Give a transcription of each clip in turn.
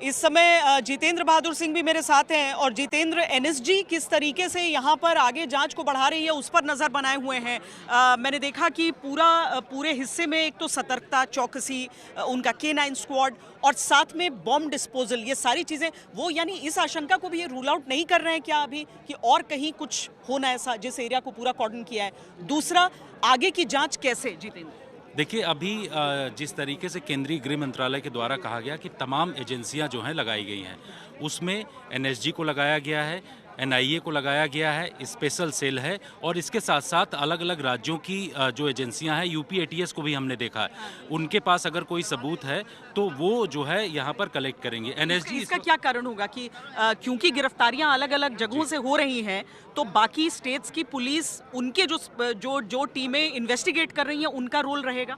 इस समय जितेंद्र बहादुर सिंह भी मेरे साथ हैं और जितेंद्र, एनएसजी किस तरीके से यहाँ पर आगे जांच को बढ़ा रही है उस पर नजर बनाए हुए हैं। मैंने देखा कि पूरे हिस्से में एक तो सतर्कता, चौकसी, उनका K9 स्क्वाड और साथ में बॉम्ब डिस्पोजल, ये सारी चीजें वो यानी इस आशंका को भी ये रूल आउट नहीं कर रहे हैं क्या अभी कि और कहीं कुछ होना ऐसा जिस एरिया को पूरा कॉर्डन किया है। दूसरा, आगे की जांच कैसे जितेंद्र? देखिए अभी जिस तरीके से केंद्रीय गृह मंत्रालय के द्वारा कहा गया कि तमाम एजेंसियां जो हैं लगाई गई हैं, उसमें एनएसजी को लगाया गया है, एनआईए को लगाया गया है, स्पेशल सेल है और इसके साथ साथ अलग अलग राज्यों की जो एजेंसियां हैं, यूपी एटीएस को भी हमने देखा है। उनके पास अगर कोई सबूत है तो वो जो है यहाँ पर कलेक्ट करेंगे। एनएसजी इसका क्या कारण होगा कि क्योंकि गिरफ्तारियां अलग अलग जगहों से हो रही हैं तो बाकी स्टेट्स की पुलिस, उनके जो टीमें इन्वेस्टिगेट कर रही हैं, उनका रोल रहेगा?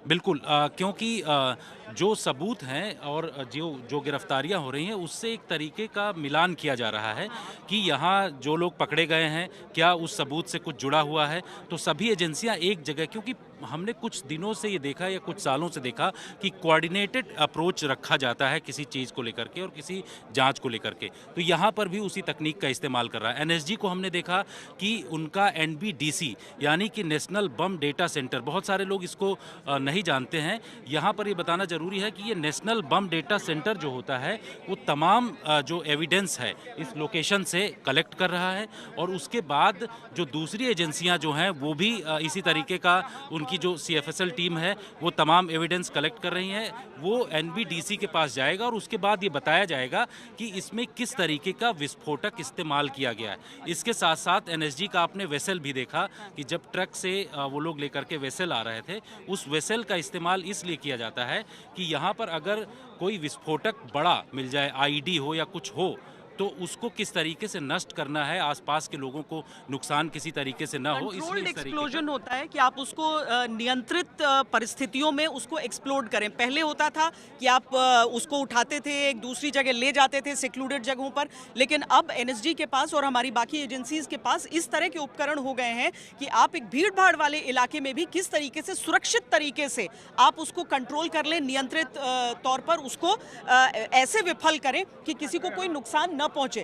बिल्कुल, क्योंकि जो सबूत हैं और जो गिरफ्तारियां हो रही हैं उससे एक तरीके का मिलान किया जा रहा है कि यहाँ जो लोग पकड़े गए हैं क्या उस सबूत से कुछ जुड़ा हुआ है। तो सभी एजेंसियां एक जगह, क्योंकि हमने कुछ दिनों से ये देखा या कुछ सालों से देखा कि कोऑर्डिनेटेड अप्रोच रखा जाता है किसी चीज़ को लेकर के और किसी जांच को लेकर के, तो यहाँ पर भी उसी तकनीक का इस्तेमाल कर रहा है। एनएसजी को हमने देखा कि उनका एनबीडीसी यानी कि नेशनल बम डेटा सेंटर, बहुत सारे लोग इसको नहीं जानते हैं। यहाँ पर ये बताना जरूरी है कि ये नेशनल बम डेटा सेंटर जो होता है वो तमाम जो एविडेंस है इस लोकेशन से कलेक्ट कर रहा है और उसके बाद जो दूसरी एजेंसियां जो हैं वो भी इसी तरीके का, उनकी जो सीएफएसएल टीम है वो तमाम एविडेंस कलेक्ट कर रही है। वो एनबीडीसी के पास जाएगा और उसके बाद ये बताया जाएगा कि इसमें किस तरीके का विस्फोटक इस्तेमाल किया गया है। इसके साथ साथ एनएसजी का आपने वेसल भी देखा कि जब ट्रक से वो लोग लेकर के वेसल आ रहे थे, उस वेसल का इस्तेमाल इसलिए किया जाता है कि यहाँ पर अगर कोई विस्फोटक बड़ा मिल जाए, आईडी हो या कुछ हो, तो उसको किस तरीके से नष्ट करना है, आसपास के लोगों को नुकसान किसी तरीके से ना हो, इसलिए इस तरीके एक्सप्लोजन होता है कि आप उसको नियंत्रित परिस्थितियों में उसको एक्सप्लोड करें। पहले होता था कि आप उसको उठाते थे, एक दूसरी जगह ले जाते थे सेक्लूडेड जगहों पर, लेकिन अब एनएसजी के पास और हमारी बाकी एजेंसीज के पास इस तरह के उपकरण हो गए हैं कि आप एक भीड़ भाड़ वाले इलाके में भी किस तरीके से सुरक्षित तरीके से आप उसको कंट्रोल कर लें, नियंत्रित तौर पर उसको ऐसे विफल करें कि किसी को कोई नुकसान न पहुंचे।